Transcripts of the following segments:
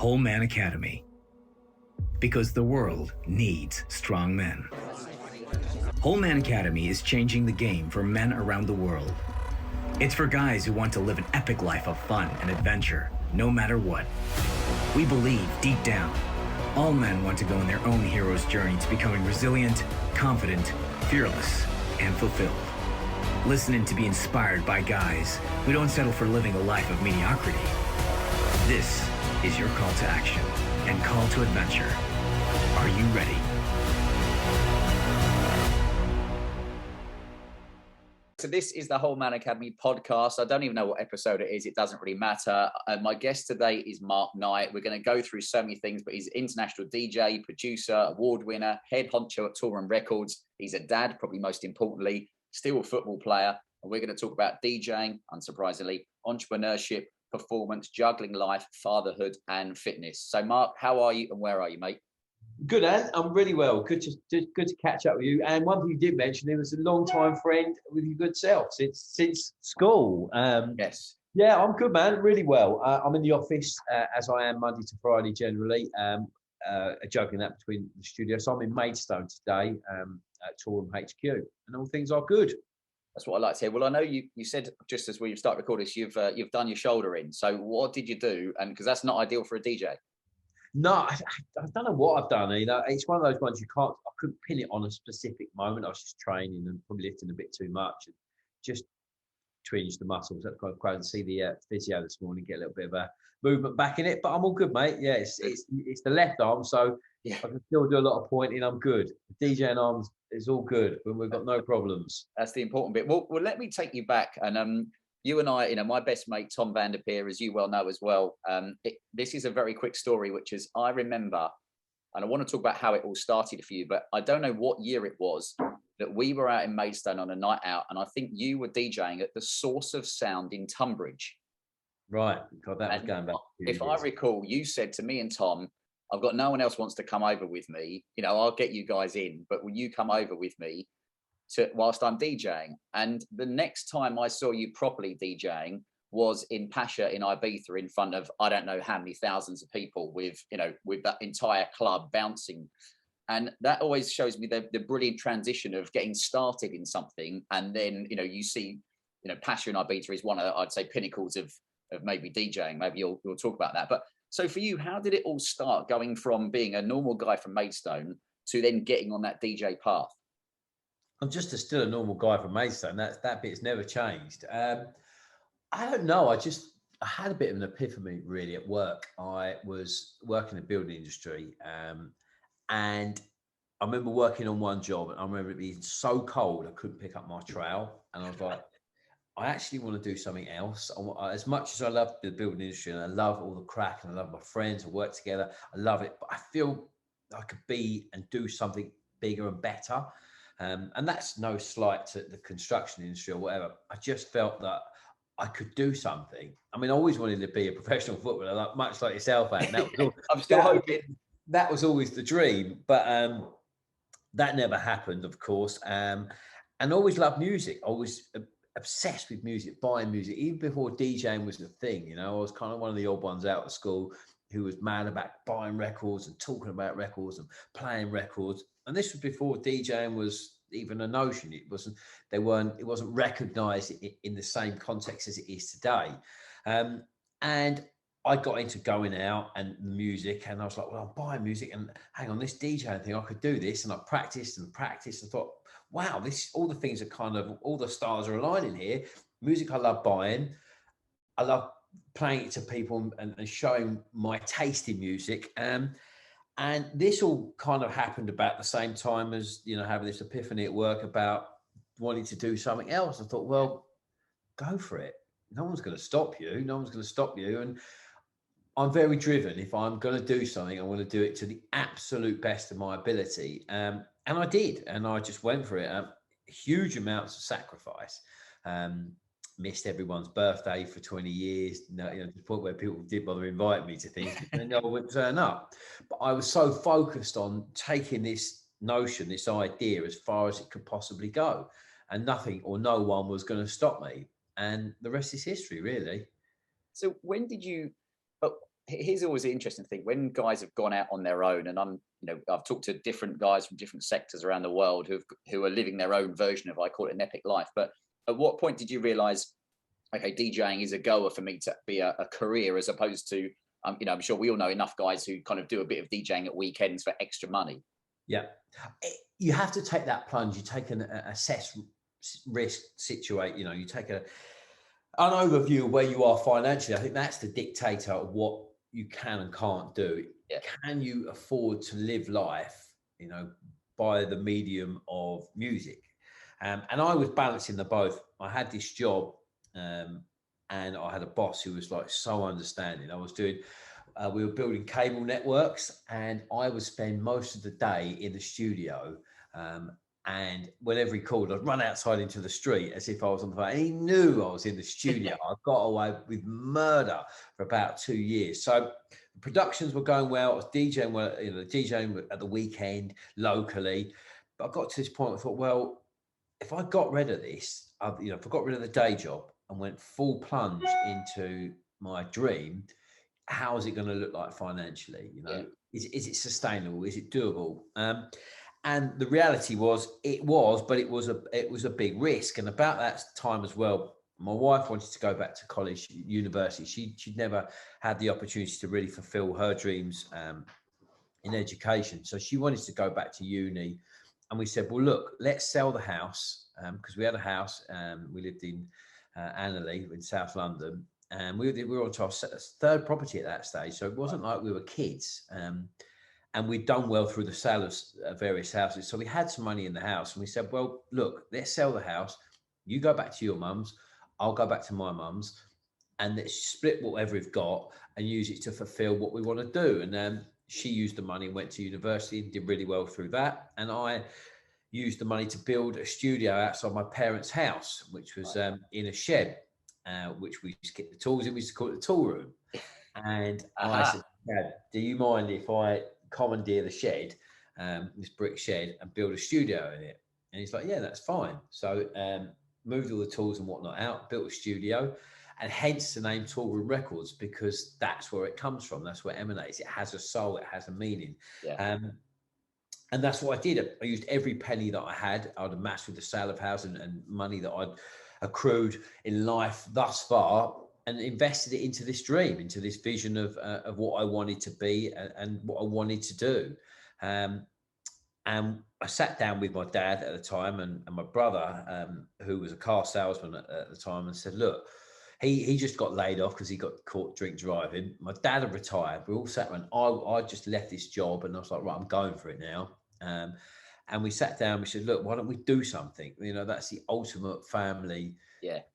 Whole Man Academy. Because the world needs strong men. Whole Man Academy is changing the game for men around the world. It's for guys who want to live an epic life of fun and adventure, no matter what. We believe deep down, all men want to go on their own hero's journey to becoming resilient, confident, fearless, and fulfilled. Listening to be inspired by guys who don't settle for living a life of mediocrity. This is your call to action and call to adventure. Are you ready? So this is the Whole Man Academy podcast. I don't even know what episode it is. It doesn't really matter. My guest today is Mark Knight. We're going to go through so many things, but he's an international DJ, producer, award winner, head honcho at Tour and Records. He's a dad, probably most importantly, still a football player. And we're going to talk about DJing, unsurprisingly, entrepreneurship, performance, juggling life, fatherhood, and fitness. So Mark, how are you and where are you, mate? Good, Ant. I'm really well. Good to catch up with you. And one thing you did mention, he was a long-time friend with your good self since school. Yes. Yeah, I'm good, man. Really well. I'm in the office as I am Monday to Friday generally. Juggling that between the studio. So I'm in Maidstone today at Tour and HQ, and all things are good. That's what I like to hear. Well, I know you said just as we start recording this, you've done your shoulder in. So what did you do? And because that's not ideal for a DJ. No, I don't know what I've done. You know, it's one of those ones I couldn't pin it on a specific moment. I was just training and probably lifting a bit too much and just twinged the muscles. I've got to go and see the physio this morning, get a little bit of a movement back in it. But I'm all good, mate. Yeah, it's the left arm, so yeah. I can still do a lot of pointing. I'm good. The DJing arms is all good, but we've got no problems. That's the important bit. Well, let me take you back and you and I, my best mate, Tom Vanderpeer, as you well know as well, this is a very quick story, which is I remember, and I want to talk about how it all started for you, but I don't know what year it was that we were out in Maidstone on a night out, and I think you were DJing at the Source of Sound in Tunbridge. Right. God, that was going back. If I recall, you said to me and Tom, I've got no one else wants to come over with me. I'll get you guys in, but will you come over with me whilst I'm DJing? And the next time I saw you properly DJing was in Pasha in Ibiza in front of, I don't know how many thousands of people with that entire club bouncing. And that always shows me the brilliant transition of getting started in something. And then, you see, Pasha in Ibiza is one of, I'd say, pinnacles of maybe DJing. Maybe you'll talk about that. But so for you, how did it all start, going from being a normal guy from Maidstone to then getting on that DJ path? I'm just still a normal guy from Maidstone. That bit's never changed. I don't know. I had a bit of an epiphany really at work. I was working in the building industry, and I remember working on one job, and I remember it being so cold I couldn't pick up my trowel, and I was like, I actually want to do something else. As much as I love the building industry and I love all the crack and I love my friends and work together, I love it, but I feel I could be and do something bigger and better. And that's no slight to the construction industry or whatever. I just felt that I could do something. I mean, I always wanted to be a professional footballer, much like yourself, and that was all, I'm still hoping. That was always the dream, but that never happened, of course. And I always loved music. I was obsessed with music, buying music, even before DJing was the thing. I was kind of one of the odd ones out of school who was mad about buying records and talking about records and playing records. And this was before DJing was even a notion. It wasn't recognized in the same context as it is today. And I got into going out and the music, and I was like, well, I'm buying music, and hang on, this DJing thing, I could do this. And I practiced and practiced and thought, wow, all the things are all the stars are aligning here. Music I love buying. I love playing it to people and showing my taste in music. And this all kind of happened about the same time as, having this epiphany at work about wanting to do something else. I thought, well, go for it. No one's going to stop you. No one's going to stop you. And I'm very driven. If I'm going to do something, I want to do it to the absolute best of my ability. And I did. And I just went for it. Huge amounts of sacrifice. Missed everyone's birthday for 20 years, to the point where people did bother inviting me to things, and no one would turn up. But I was so focused on taking this notion, this idea, as far as it could possibly go, and nothing or no one was going to stop me. And the rest is history, really. So when did you, here's always an interesting thing when guys have gone out on their own, and I've talked to different guys from different sectors around the world who are living their own version of, I call it, an epic life. But at what point did you realize, okay, DJing is a goer for me to be a career, as opposed to, I'm sure we all know enough guys who kind of do a bit of DJing at weekends for extra money. Yeah, you have to take that plunge. You take an assess risk situate. You take an overview of where you are financially. I think that's the dictator of what you can and can't do. Yeah. Can you afford to live life, by the medium of music? And I was balancing the both. I had this job, and I had a boss who was like so understanding. I was doing. We were building cable networks, and I would spend most of the day in the studio. And whenever he called, I'd run outside into the street as if I was on the phone. And he knew I was in the studio. I got away with murder for about 2 years. So the productions were going well. I was DJing, DJing at the weekend locally. But I got to this point, I thought, well, if I got rid of this, if I got rid of the day job and went full plunge into my dream, how is it going to look like financially? Is it sustainable? Is it doable? And the reality was, but it was a big risk. And about that time as well, my wife wanted to go back to college, university. She'd never had the opportunity to really fulfill her dreams in education. So she wanted to go back to uni. And we said, well, look, let's sell the house, because we had a house. We lived in Annerley in South London. And we were on to our third property at that stage. So it wasn't like we were kids. And we'd done well through the sale of various houses. So we had some money in the house. And we said, well, look, let's sell the house. You go back to your mum's. I'll go back to my mum's. And let's split whatever we've got and use it to fulfill what we want to do. And she used the money and went to university and did really well through that. And I used the money to build a studio outside my parents' house, which was in a shed. Which we used to get the tools in. We used to call it the tool room. And I said, Dad, do you mind if I commandeer the shed, this brick shed, and build a studio in it? And he's like, yeah, that's fine. So moved all the tools and whatnot out, built a studio, and hence the name Tool Room Records, because that's where it comes from. That's where it emanates. It has a soul. It has a meaning. Yeah. And that's what I did. I used every penny that I had. I'd amassed with the sale of house and money that I'd accrued in life thus far, and invested it into this dream, into this vision of what I wanted to be and what I wanted to do. And I sat down with my dad at the time and my brother, who was a car salesman at the time, and said, look, he just got laid off because he got caught drink driving. My dad had retired. We all sat around. I just left this job, and I was like, right, I'm going for it now. And we sat down, we said, look, why don't we do something? That's the ultimate family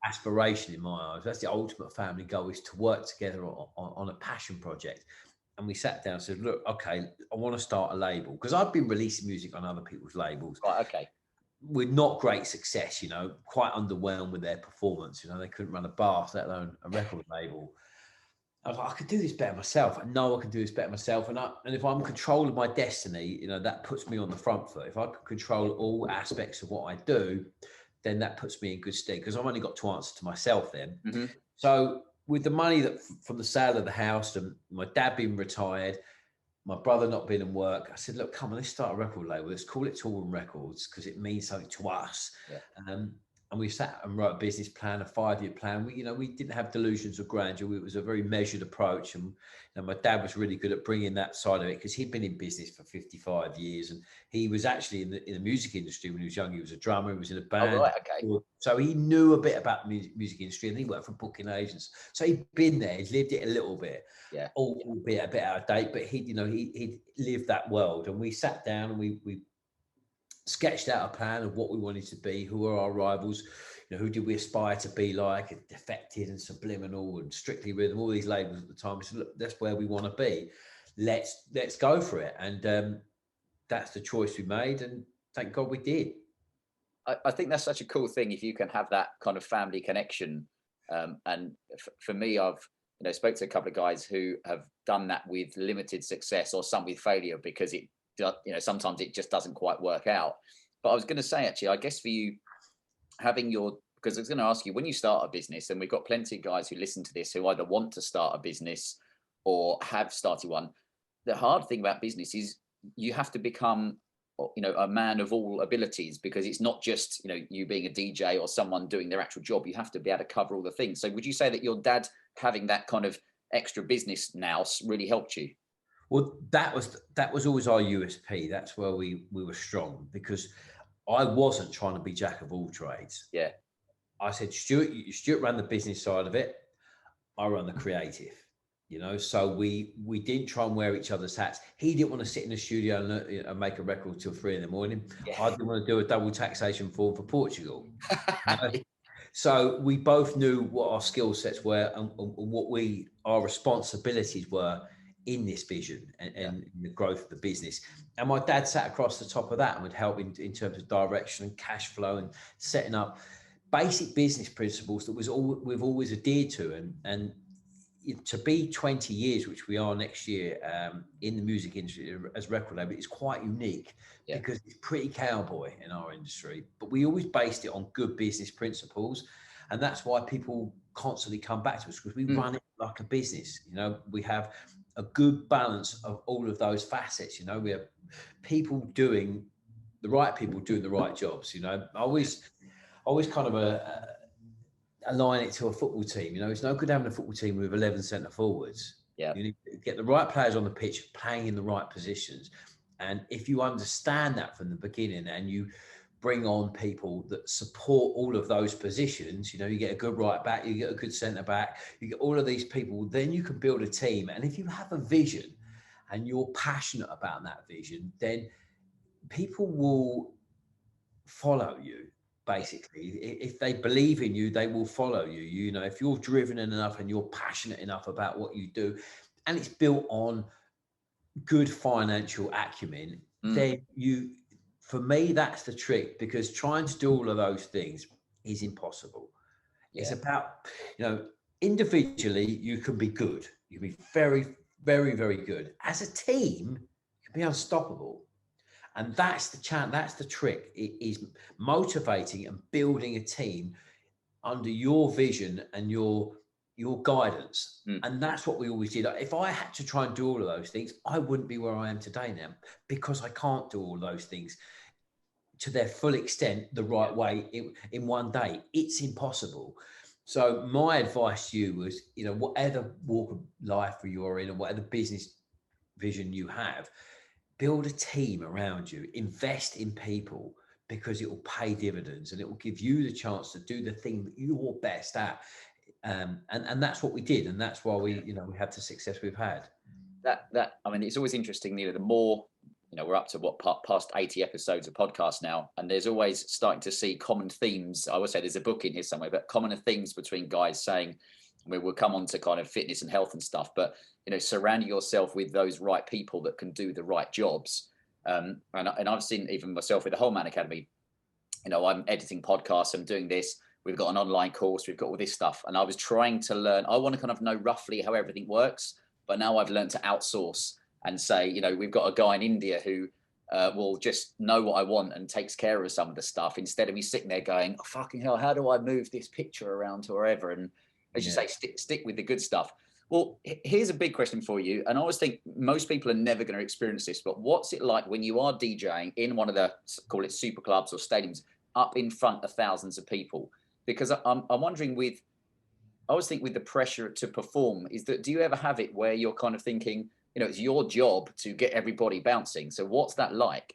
aspiration in my eyes. That's the ultimate family goal, is to work together on a passion project. And we sat down and said, look, okay, I want to start a label, because I've been releasing music on other people's labels. Right, okay. With not great success, quite underwhelmed with their performance. They couldn't run a bar, let alone a record label. I was like, I could do this better myself. I know I can do this better myself. And if I'm in control of my destiny, that puts me on the front foot. If I can control all aspects of what I do, then that puts me in good stead, because I've only got to answer to myself then. Mm-hmm. So with the money that from the sale of the house and my dad being retired, my brother not being in work, I said, look, come on, let's start a record label. Let's call it Tool Room Records, because it means something to us. Yeah. And we sat and wrote a business plan, a 5-year plan. We didn't have delusions of grandeur. It was a very measured approach. And my dad was really good at bringing that side of it, because he'd been in business for 55 years. And he was actually in the music industry when he was young. He was a drummer. He was in a band. Oh, right, okay. So he knew a bit about the music industry, and he worked for booking agents. So he'd been there. He'd lived it a little bit. Yeah. Albeit a bit out of date, but he'd lived that world. And we sat down and we sketched out a plan of what we wanted to be, who were our rivals, who did we aspire to be like, and Defected and Subliminal and Strictly Rhythm, all these labels at the time. We said, look, that's where we want to be. Let's go for it. And that's the choice we made, and thank God we did. I think that's such a cool thing if you can have that kind of family connection. And for me, I've spoke to a couple of guys who have done that with limited success, or some with failure, because it sometimes it just doesn't quite work out. But I was going to say, actually, I guess for you, because I was going to ask you, when you start a business, and we've got plenty of guys who listen to this who either want to start a business or have started one, the hard thing about business is you have to become, you know, a man of all abilities, because it's not just, you know, you being a DJ or someone doing their actual job. You have to be able to cover all the things. So would you say that your dad having that kind of extra business now really helped you? Well, that was always our USP. That's where we were strong, because I wasn't trying to be jack of all trades. Yeah. I said, Stuart ran the business side of it. I run the creative, you know, so we didn't try and wear each other's hats. He didn't want to sit in the studio and make a record till 3 a.m. Yeah. I didn't want to do a double taxation form for Portugal. You know? So we both knew what our skill sets were and what our responsibilities were in this vision and the growth of the business. And my dad sat across the top of that and would help in terms of direction and cash flow and setting up basic business principles that we've always adhered to. And to be 20 years, which we are next year, in the music industry as record label, is quite unique because it's pretty cowboy in our industry, but we always based it on good business principles. And that's why people constantly come back to us, because we run it like a business. You know, we have a good balance of all of those facets. You know, we have people doing the right jobs. You know, I always kind of align it to a football team. You know, it's no good having a football team with 11 centre forwards. Yeah. You need to get the right players on the pitch, playing in the right positions. And if you understand that from the beginning and you bring on people that support all of those positions, you know, you get a good right back, you get a good centre back, you get all of these people, then you can build a team. And if you have a vision and you're passionate about that vision, then people will follow you. Basically, if they believe in you, they will follow you. You know, if you're driven enough and you're passionate enough about what you do, and it's built on good financial acumen, then for me, that's the trick, because trying to do all of those things is impossible. It's about, you know, individually, you can be good. You can be very, very, very good. As a team, you can be unstoppable. And that's the chance. That's the trick. It is motivating and building a team under your vision and your guidance. And that's what we always did. If I had to try and do all of those things, I wouldn't be where I am today now, because I can't do all those things to their full extent the right way in one day. It's impossible. So my advice to you was, you know, whatever walk of life you're in, or whatever business vision you have, build a team around you, invest in people, because it will pay dividends and it will give you the chance to do the thing that you're best at. And that's what we did. And that's why we had the success we've had. I mean, it's always interesting, you know, the more, you know, we're up to past 80 episodes of podcasts now, and there's always starting to see common themes. I would say there's a book in here somewhere, but common themes between guys saying, we'll come on to kind of fitness and health and stuff, but, you know, surrounding yourself with those right people that can do the right jobs. And I've seen even myself with the Whole Man Academy, you know, I'm editing podcasts, I'm doing this, we've got an online course, we've got all this stuff. And I was trying to learn, I want to kind of know roughly how everything works, but now I've learned to outsource and say, you know, we've got a guy in India who will just know what I want and takes care of some of the stuff, instead of me sitting there going, oh, fucking hell, how do I move this picture around to wherever? And as you say, stick with the good stuff. Well, here's a big question for you. And I always think most people are never going to experience this, but what's it like when you are DJing in one of the, call it super clubs or stadiums, up in front of thousands of people? Because I'm wondering with the pressure to perform, is that, do you ever have it where you're kind of thinking, you know, it's your job to get everybody bouncing? So what's that like?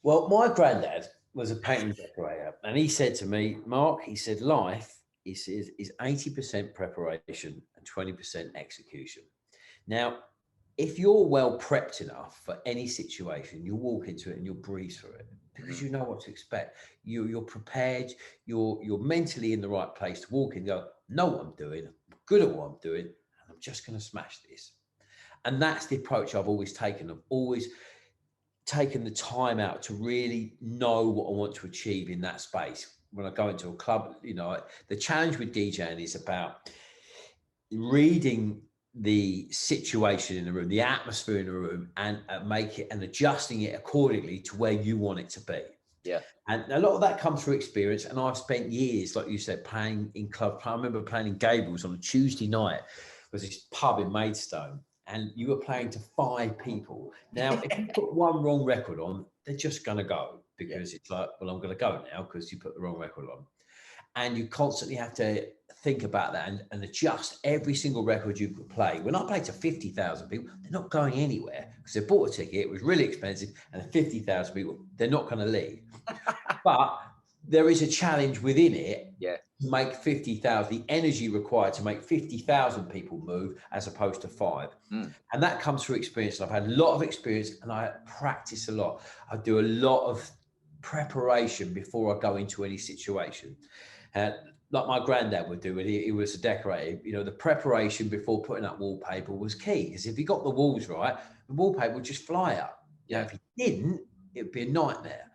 Well, my granddad was a painting decorator, and he said to me, Mark, he said, life is 80% preparation and 20% execution. Now, if you're well prepped enough for any situation, you'll walk into it and you'll breeze through it, because you know what to expect. You're prepared. You're mentally in the right place to walk in and go, know what I'm doing, I'm good at what I'm doing, and I'm just going to smash this. And that's the approach I've always taken. I've always taken the time out to really know what I want to achieve in that space. When I go into a club, you know, the challenge with DJing is about reading the situation in the room, the atmosphere in the room, and make it and adjusting it accordingly to where you want it to be. Yeah. And a lot of that comes through experience. And I've spent years, like you said, playing in clubs. I remember playing in Gables on a Tuesday night was this pub in Maidstone, and you were playing to 5 people. Now, if you put one wrong record on, they're just going to go, because it's like, well, I'm going to go now because you put the wrong record on. And you constantly have to think about that and adjust every single record you play. When I play to 50,000 people, they're not going anywhere because they bought a ticket, it was really expensive, and 50,000 people, they're not going to leave. But there is a challenge within it to make 50,000, the energy required to make 50,000 people move as opposed to 5. And that comes through experience. I've had a lot of experience and I practice a lot. I do a lot of preparation before I go into any situation. Like my granddad would do, and he was a decorator. You know, the preparation before putting up wallpaper was key, because if he got the walls right, the wallpaper would just fly up. You know, if he didn't, it would be a nightmare.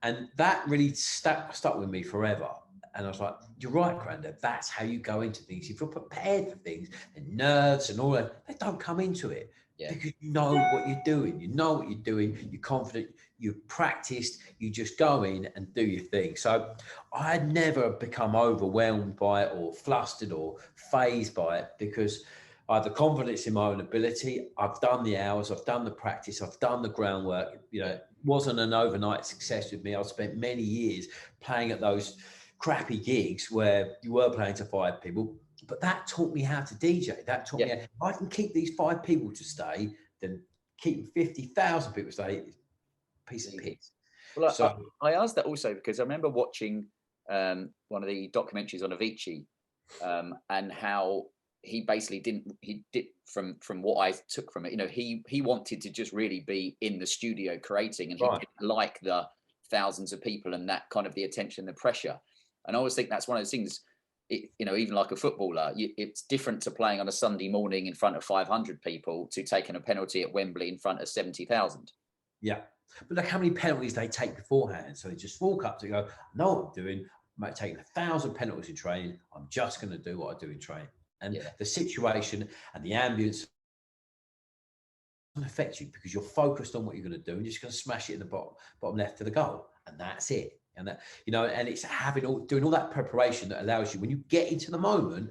And that really stuck with me forever. And I was like, you're right, Granddad, that's how you go into things. If you're prepared for things, and nerves and all that, they don't come into it. Because you know what you're doing. You know what you're doing. You're confident. You've practiced. You just go in and do your thing. So I had never become overwhelmed by it or flustered or fazed by it, because I have the confidence in my own ability. I've done the hours. I've done the practice. I've done the groundwork. You know, it wasn't an overnight success with me. I've spent many years playing at those crappy gigs where you were playing to 5 people. But that taught me how to DJ. That taught me how, if I can keep these 5 people to stay, then keeping 50,000 people to stay, piece of piss. Well, so, I asked that also because I remember watching one of the documentaries on Avicii, and how he basically did from what I took from it, you know, he wanted to just really be in the studio creating, and he didn't like the thousands of people and that kind of the attention, the pressure. And I always think that's one of those things. You know, even like a footballer, it's different to playing on a Sunday morning in front of 500 people to taking a penalty at Wembley in front of 70,000. Yeah. But look how many penalties they take beforehand. So they just walk up to go, I know what I'm doing. I'm taking 1,000 penalties in training. I'm just going to do what I do in training. And the situation and the ambience doesn't affect you, because you're focused on what you're going to do, and you're just going to smash it in the bottom left of the goal. And that's it. And that, you know, and it's doing all that preparation that allows you, when you get into the moment,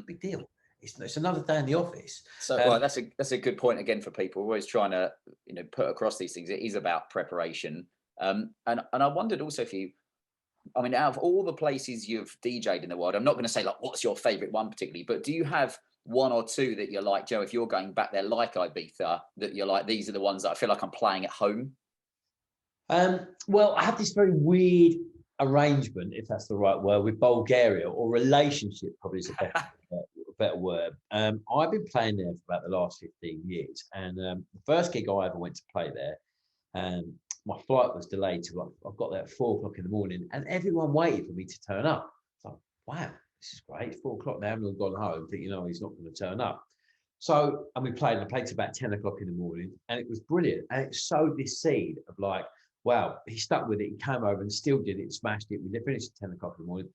big deal. It's another day in the office. So well, that's a good point again for people. We're always trying to, you know, put across these things. It is about preparation. And I wondered also if you, I mean, out of all the places you've DJ'd in the world, I'm not going to say like what's your favorite one particularly, but do you have one or two that you're like, Joe, if you're going back there like Ibiza, that you're like, these are the ones that I feel like I'm playing at home? Well, I have this very weird arrangement, if that's the right word, with Bulgaria, or relationship probably is a better word. I've been playing there for about the last 15 years. And the first gig I ever went to play there, my flight was delayed till I got there at 4 o'clock in the morning, and everyone waited for me to turn up. So, wow, this is great. It's 4 o'clock now, everyone's gone home, think, you know, he's not going to turn up. So, and I played till about 10 o'clock in the morning, and it was brilliant. And it sowed this seed of like, wow, he stuck with it. He came over and still did it, smashed it. We finished at 10 o'clock in the morning.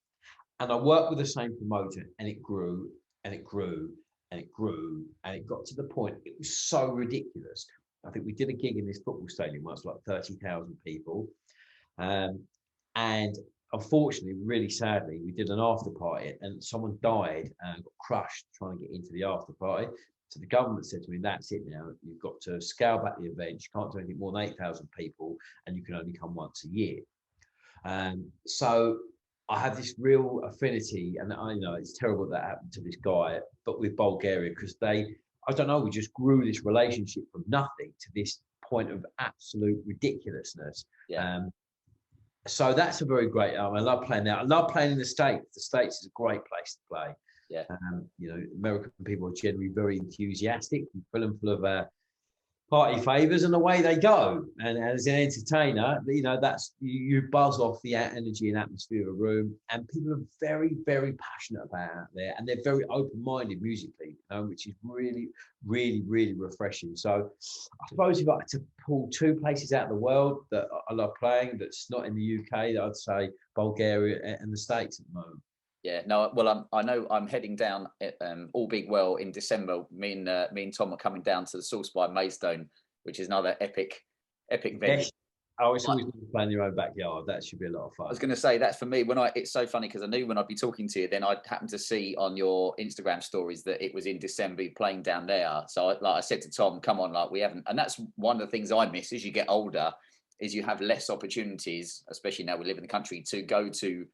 And I worked with the same promoter, and it grew and it grew and it grew. And it got to the point, it was so ridiculous. I think we did a gig in this football stadium once, like 30,000 people. And unfortunately, really sadly, we did an after party, and someone died and got crushed trying to get into the after party. So the government said to me, that's it now. You've got to scale back the event. You can't do anything more than 8,000 people, and you can only come once a year. So I have this real affinity, and I know it's terrible that happened to this guy, but with Bulgaria, because I don't know, we just grew this relationship from nothing to this point of absolute ridiculousness. So that's a very great, I love playing there. I love playing in the States. The States is a great place to play. You know, American people are generally very enthusiastic, full of party favors, and away they go. And as an entertainer, you know, that's you buzz off the energy and atmosphere of a room, and people are very, very passionate about it out there, and they're very open-minded musically, which is really, really, really refreshing. So I suppose if I had to pull 2 places out of the world that I love playing, that's not in the UK, I'd say Bulgaria and the States at the moment. Yeah, no, well, I know I'm heading down, all being well, in December. Me and Tom are coming down to the Source by Maidstone, which is another epic venue. Oh, it's always playing in your own backyard. That should be a lot of fun. I was going to say that's for me. It's so funny because I knew when I'd be talking to you, then I'd happen to see on your Instagram stories that it was in December playing down there. So I said to Tom, come on, like we haven't. And that's one of the things I miss as you get older is you have less opportunities, especially now we live in the country, to go to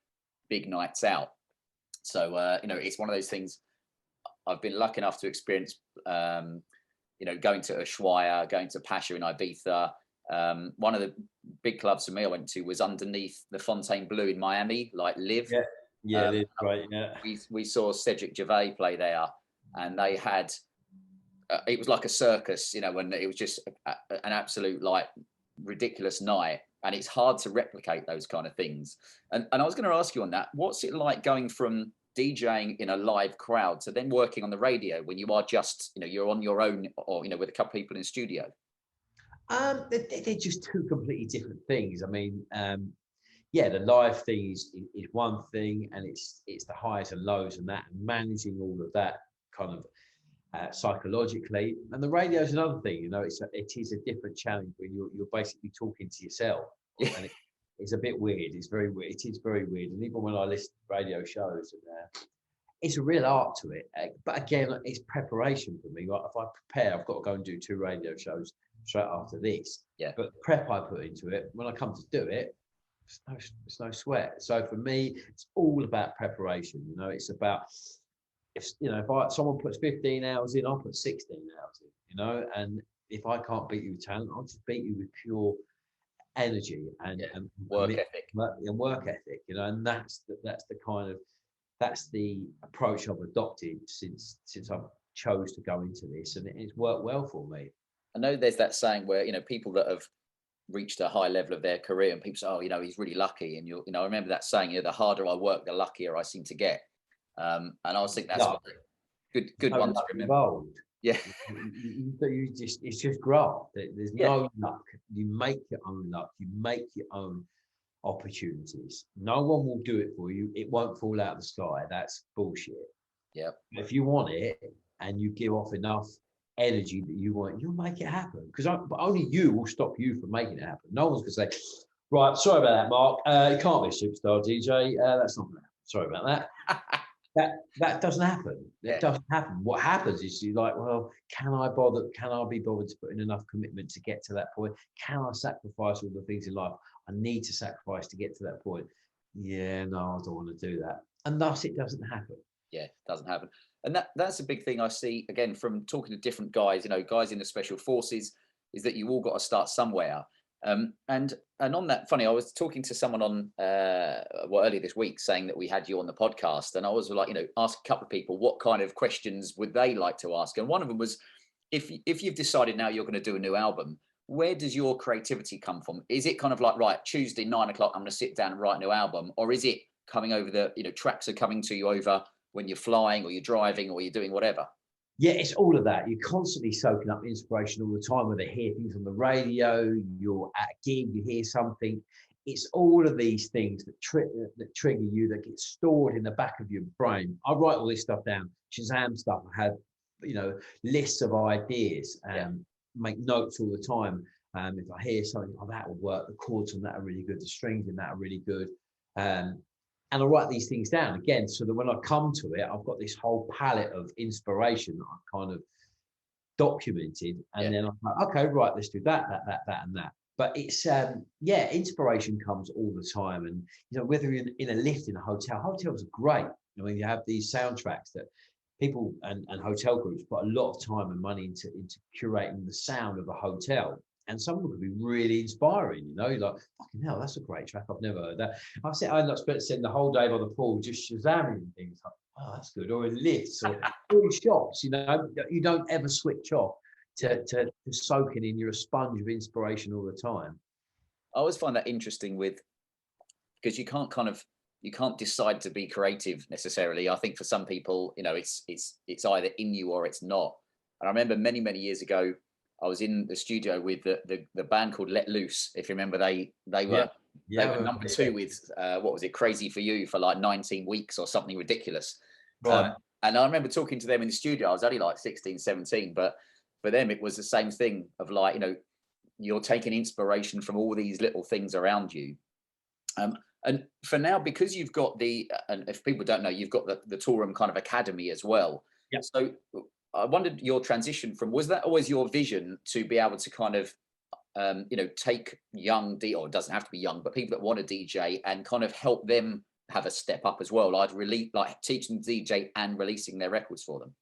big nights out. So, it's one of those things I've been lucky enough to experience, going to Ushuaia, going to Pasha in Ibiza. One of the big clubs for me I went to was underneath the Fontainebleau in Miami, like Live. Yeah, Live, right. Yeah, we saw Cedric Gervais play there, and they had it was like a circus, when it was just an absolute like ridiculous night, and it's hard to replicate those kind of things. And I was going to ask you on that, what's it like going from DJing in a live crowd to then working on the radio when you are just you're on your own or with a couple of people in the studio? They're just two completely different things. I mean, the live thing is one thing, and it's the highs and lows and that, and managing all of that kind of psychologically. And the radio is another thing. It is a different challenge when you're basically talking to yourself, and it's a bit weird. It's very weird. It is very weird. And even when I listen to radio shows, it's a real art to it. But again, it's preparation for me. Right? If I prepare, I've got to go and do 2 radio shows straight after this. Yeah. But the prep I put into it, when I come to do it, it's no sweat. So for me, it's all about preparation. It's about if someone puts 15 hours in, I'll put 16 hours in. And if I can't beat you with talent, I'll just beat you with pure energy and work ethic. And work ethic. And that's the approach I've adopted since I chose to go into this, and it's worked well for me. I know there's that saying where people that have reached a high level of their career, and people say, "Oh, he's really lucky." And I remember that saying, the harder I work, the luckier I seem to get. And I was thinking that's good one to remember. Involved. Yeah, it's just graft. There's no luck. You make your own luck. You make your own opportunities. No one will do it for you. It won't fall out of the sky. That's bullshit. Yeah. If you want it and you give off enough energy that you want, you'll make it happen, because only you will stop you from making it happen. No one's gonna say, right, sorry about that, Mark, you can't be a superstar DJ, that's not gonna happen, sorry about that. that doesn't happen. It doesn't happen. What happens is you're like, well, can I be bothered to put in enough commitment to get to that point? Can I sacrifice all the things in life I need to sacrifice to get to that point? No, I don't want to do that, and thus it doesn't happen. It doesn't happen. And that's a big thing I see, again, from talking to different guys, guys in the special forces, is that you all got to start somewhere. And on that, funny, I was talking to someone on earlier this week saying that we had you on the podcast, and I was like, ask a couple of people what kind of questions would they like to ask. And one of them was, if you've decided now you're going to do a new album, where does your creativity come from? Is it kind of like, right, Tuesday 9 o'clock, I'm going to sit down and write a new album, or is it coming over tracks are coming to you over when you're flying or you're driving or you're doing whatever? Yeah, it's all of that. You're constantly soaking up inspiration all the time, whether you hear things on the radio, you're at a gig, you hear something. It's all of these things that trigger you, that get stored in the back of your brain. I write all this stuff down, Shazam stuff. I have, lists of ideas and make notes all the time. If I hear something, that will work. The chords on that are really good. The strings in that are really good. And I write these things down again, so that when I come to it, I've got this whole palette of inspiration that I've kind of documented. And then I'm like, okay, right, let's do that, and that. But it's, inspiration comes all the time. And, whether you're in a lift in a hotel, hotels are great. You have these soundtracks that people and hotel groups put a lot of time and money into curating the sound of a hotel. And some of them could be really inspiring, You're like, fucking hell, that's a great track. I've never heard that. I end up spending the whole day by the pool just shazamming things. Like, oh, that's good. Or in lifts or in shops, You don't ever switch off to soaking in. You're a sponge of inspiration all the time. I always find that interesting because you can't decide to be creative necessarily. I think for some people, it's either in you or it's not. And I remember many, many years ago, I was in the studio with the band called Let Loose. If you remember, they were number 2 with what was it, Crazy for You, for like 19 weeks or something ridiculous. Right. And I remember talking to them in the studio. I was only like 16, 17, but for them it was the same thing of like, you're taking inspiration from all these little things around you. And for now, because you've got and if people don't know, you've got the Toolroom kind of academy as well. Yeah. So I wondered your transition from, was that always your vision to be able to kind of, take young or it doesn't have to be young, but people that want to DJ and kind of help them have a step up as well? I'd really like teaching DJ and releasing their records for them.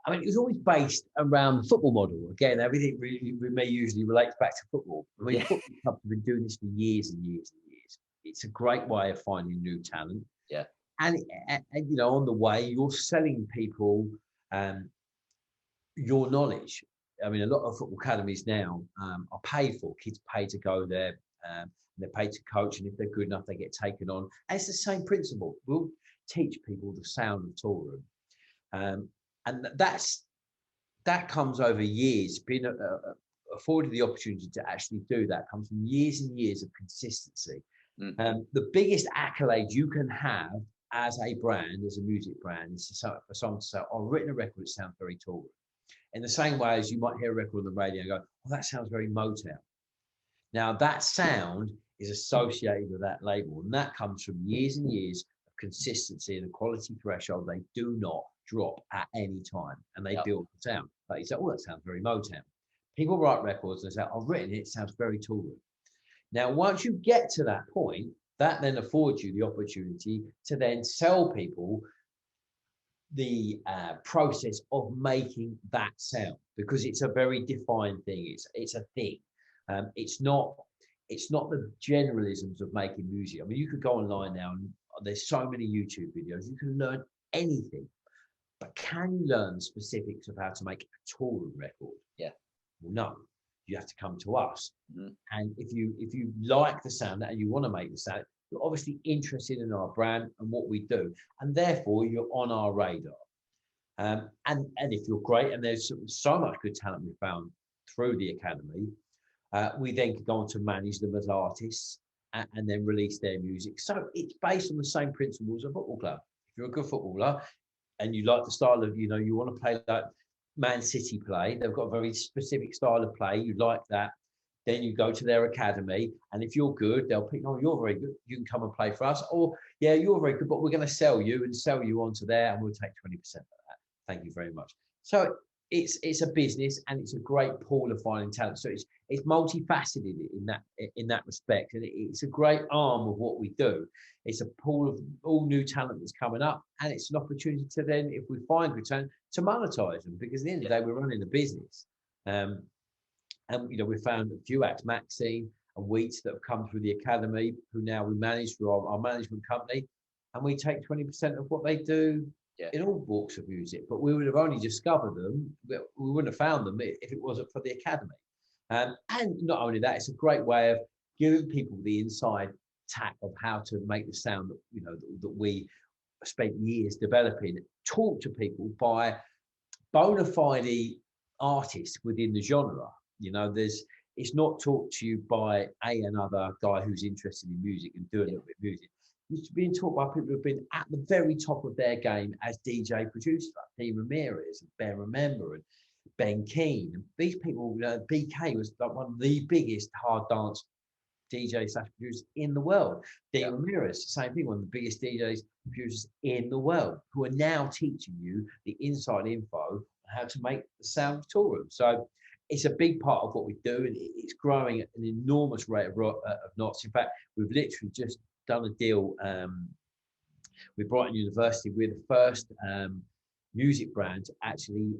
I mean, it was always based around the football model. Again, everything really with me usually relates back to football. I mean, football clubs have been doing this for years and years and years. It's a great way of finding new talent. Yeah. And on the way, you're selling people your knowledge. I mean, a lot of football academies now are paid for. Kids pay to go there. And they're paid to coach. And if they're good enough, they get taken on. And it's the same principle. We'll teach people the sound of Toolroom. And that comes over years. Being afforded the opportunity to actually do that comes from years and years of consistency. The biggest accolade you can have as a brand, as a music brand, is for someone to say, "I've written a record that sounds very Toolroom." In the same way as you might hear a record on the radio and go, "Well, that sounds very Motown." Now that sound is associated with that label, and that comes from years and years of consistency and a quality threshold they do not drop at any time, and they build the sound. Like you say, "Oh, that sounds very Motown." People write records and they say, "I've written it, it sounds very Toolroom." Now, once you get to that point, that then affords you the opportunity to then sell people the process of making that sound, because it's a very defined thing. It's a thing. It's not the generalisms of making music. I mean, you could go online now and there's so many YouTube videos. You can learn anything, but can you learn specifics of how to make a Toolroom record? Yeah. Well, no. You have to come to us. Mm-hmm. And if you like the sound and you want to make the sound, you're obviously interested in our brand and what we do, and therefore you're on our radar. And if you're great, and there's so much good talent we found through the academy, we then could go on to manage them as artists and then release their music. So it's based on the same principles of football club. If you're a good footballer and you like the style of, you want to play like Man City play, they've got a very specific style of play, you like that, then you go to their academy, and if you're good, they'll pick, "Oh, you're very good, you can come and play for us," or "Yeah, you're very good, but we're going to sell you onto there, and we'll take 20% of that. Thank you very much." So it's a business, and it's a great pool of finding talent. So it's multifaceted in that respect, and it's a great arm of what we do. It's a pool of all new talent that's coming up, and it's an opportunity to then, if we find good talent, to monetize them, because at the end of the day, we're running a business. And we found a few acts, Maxine and Wheats, that have come through the academy, who now we manage through our management company, and we take 20% of what they do in all walks of music. But we would have only discovered them, we wouldn't have found them if it wasn't for the academy. And not only that, it's a great way of giving people the inside tack of how to make the sound that we spent years developing, taught to people by bona fide artists within the genre. It's not taught to you by another guy who's interested in music and doing a little bit of music. It's being taught by people who've been at the very top of their game as DJ producers, like Dee Ramirez and Ben Remember and Ben Keane. And these people, BK was like one of the biggest hard dance DJ/producers in the world. Dee Ramirez, same thing, one of the biggest DJs producers in the world, who are now teaching you the inside info on how to make the sound of Toolroom. So it's a big part of what we do, and it's growing at an enormous rate of knots. In fact, we've literally just done a deal with Brighton University. We're the first music brand to actually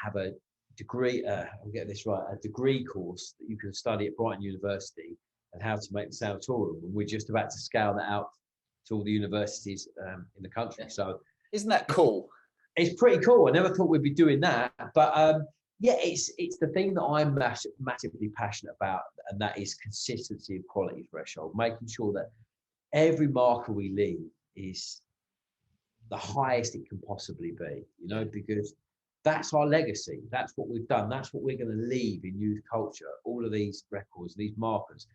have a degree, I'll get this right, a degree course that you can study at Brighton University and how to make the sound of Toolroom. And we're just about to scale that out to all the universities in the country. So isn't that cool? It's pretty cool. I never thought we'd be doing that, but it's the thing that I'm massively passionate about, and that is consistency of quality threshold, making sure that every marker we leave is the highest it can possibly be, because that's our legacy. That's what we've done. That's what we're going to leave in youth culture, all of these records, these markers.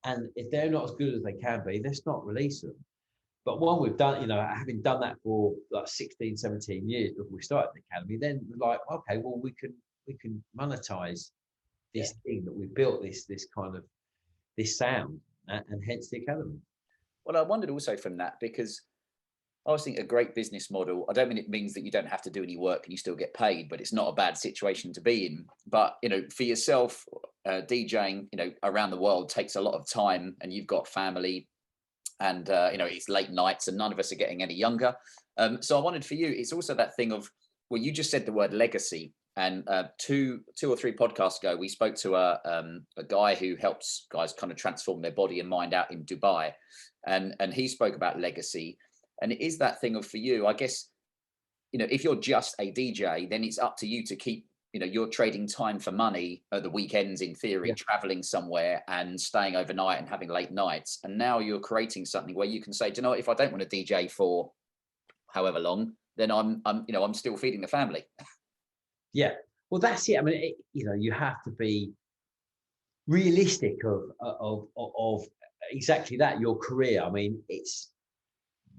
And if they're not as good as they can be, let's not release them. But when we've done, having done that for like 16, 17 years before we started the academy, then we're like, okay, well, we can monetize this thing that we built, this kind of this sound, and hence the academy. Well, I wondered also from that, because I was thinking a great business model. I don't mean it means that you don't have to do any work and you still get paid, but it's not a bad situation to be in. But, you know, for yourself, DJing, you know, around the world takes a lot of time, and you've got family, and, you know, it's late nights, and none of us are getting any younger. So I wondered for you, it's also that thing of, well, you just said the word legacy. And two or three podcasts ago, we spoke to a guy who helps guys kind of transform their body and mind out in Dubai. And he spoke about legacy. And it is that thing of, for you, I guess, you know, if you're just a DJ, then it's up to you to keep, you know, you're trading time for money at the weekends, in theory, traveling somewhere and staying overnight and having late nights. And now you're creating something where you can say, do you know what, if I don't want to DJ for however long, then I'm you know, I'm still feeding the family. Yeah, well, that's it. I mean, you know, you have to be realistic of exactly that, your career. I mean, it's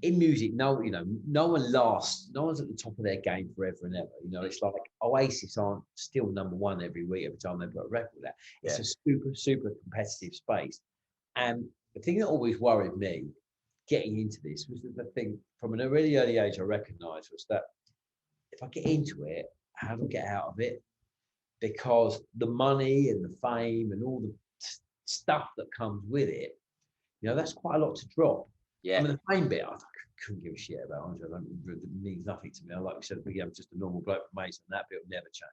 in music, no, you know, no one lasts, no one's at the top of their game forever and ever. You know, it's like Oasis aren't still #1 every week, every time they put a record out. It's a super competitive space. And the thing that always worried me getting into this was that the thing from an really early age I recognized was that if I get into it, how do I get out of it? Because the money and the fame and all the stuff that comes with it, you know, that's quite a lot to drop. Yeah. I mean, the fame bit, I couldn't give a shit about. Honestly, it means nothing to me. Like we said at the beginning, I'm just a normal bloke from Mason. That bit will never change.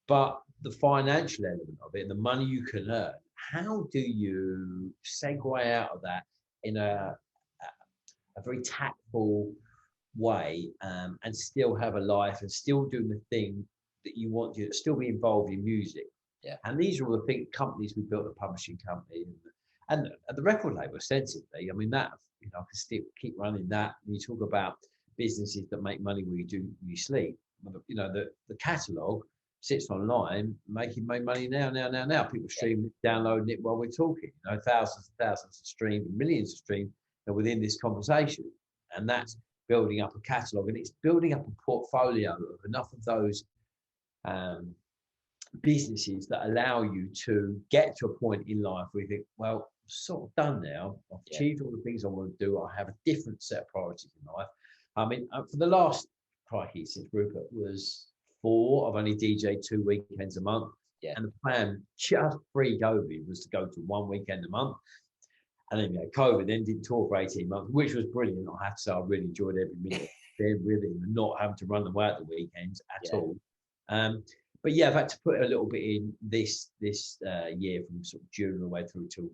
But the financial element of it, the money you can earn, how do you segue out of that in a very tactful way, and still have a life and still doing the thing that you want to still be involved in music? Yeah. And these are all the things, companies we built, a publishing company and the record label, ostensibly. I mean, that, you know, I can still keep running that. And you talk about businesses that make money when you sleep. You know, the catalog sits online, making money now. People streaming it, downloading it while we're talking. You know, thousands of streams, millions of streams within this conversation. And that's building up a catalog, and it's building up a portfolio of enough of those businesses that allow you to get to a point in life where you think, well, I'm sort of done now. I've achieved all the things I want to do. I have a different set of priorities in life. I mean, for the last, crikey, since Rupert was 4, I've only DJed 2 weekends a month. Yeah. And the plan just pre-COVID was to go to 1 weekend a month. And then, you know, COVID, then did tour for 18 months, which was brilliant. I have to say, I really enjoyed every minute there with it, and not having to run away at the weekends at all. But yeah, I've had to put a little bit in this year, from sort of June all the way through till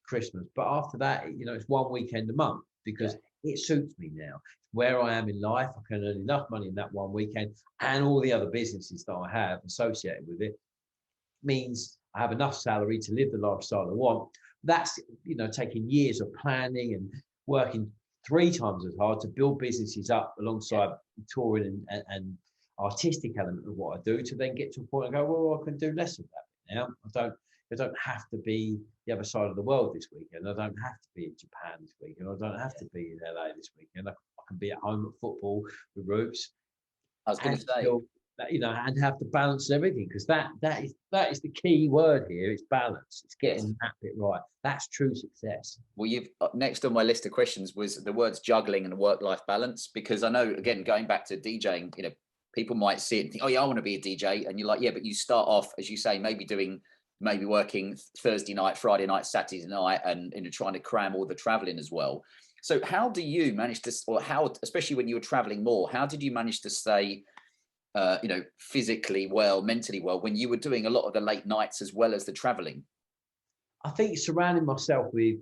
Christmas. But after that, you know, it's 1 weekend a month, because it suits me now. Where I am in life, I can earn enough money in that 1 weekend, and all the other businesses that I have associated with it means I have enough salary to live the lifestyle I want. That's, you know, taking years of planning and working 3 times as hard to build businesses up alongside touring and artistic element of what I do, to then get to a point and go, well, I can do less of that now. I don't have to be the other side of the world this weekend. I don't have to be in Japan this weekend. I don't have to be in LA this weekend. I can be at home at football with Roots. I was going to say, you know, and have to balance everything, because that is the key word here. It's balance. It's getting that bit right. That's true success. Well, you've next on my list of questions was the words juggling and work-life balance, because I know, again, going back to DJing, you know, people might see it and think, oh yeah, I want to be a DJ, and you're like, yeah, but you start off, as you say, maybe working Thursday night, Friday night, Saturday night, and, you know, trying to cram all the traveling as well. So how do you manage to, or how, especially when you were traveling more, how did you manage to stay you know, physically well, mentally well, when you were doing a lot of the late nights as well as the traveling? I think surrounding myself with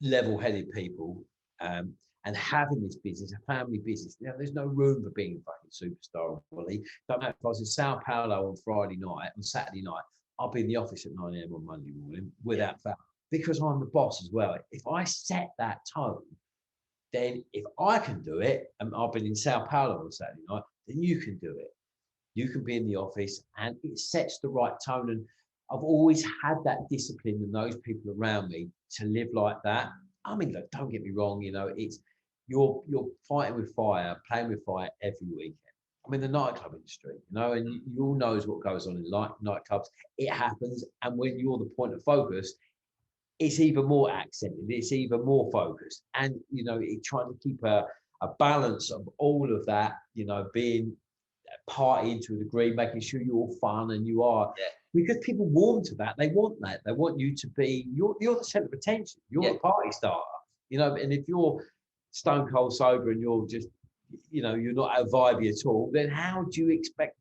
level-headed people, and having this business, a family business. You know, there's no room for being a fucking superstar, Wally. Don't matter if I was in Sao Paulo on Friday night, on Saturday night, I'll be in the office at 9 a.m. on Monday morning without fail, because I'm the boss as well. If I set that tone, then if I can do it, and I've been in Sao Paulo on Saturday night, then you can do it. You can be in the office, and it sets the right tone. And I've always had that discipline and those people around me to live like that. I mean, look, don't get me wrong, you know, it's you're fighting with fire, playing with fire every weekend. I'm in the nightclub industry, and you all knows what goes on in nightclubs. It happens, and when you're the point of focus, it's even more accented, it's even more focused, and trying to keep a balance of all of that, being partying to a degree, making sure you're all fun and you are, because people warm to that. They want you to be, you're the center of attention, you're the party starter, and if you're stone cold sober and you're just, you're not out vibey at all, then how do you expect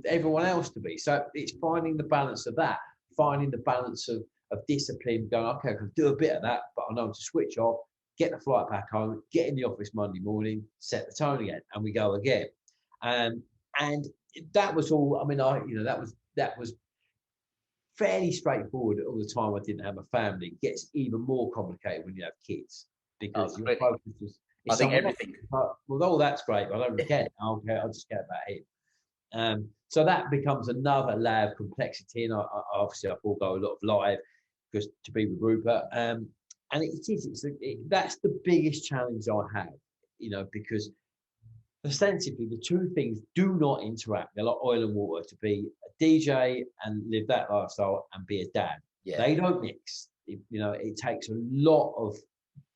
everyone else to be? So it's finding the balance of that, finding the balance of discipline, going, okay, I can do a bit of that, but I know to switch off, get the flight back home, get in the office Monday morning, set the tone again, and we go again. And that was all. I mean, that was fairly straightforward all the time. I didn't have a family. It gets even more complicated when you have kids, because your focus is. I think everything. Well, that's great, but I don't care. I'll just care about him. So that becomes another layer of complexity, and obviously I forego a lot of live because to be with Rupert. And that's the biggest challenge I have, because ostensibly the two things do not interact. They're like oil and water. To be a DJ and live that lifestyle and be a dad, they don't mix. It takes a lot of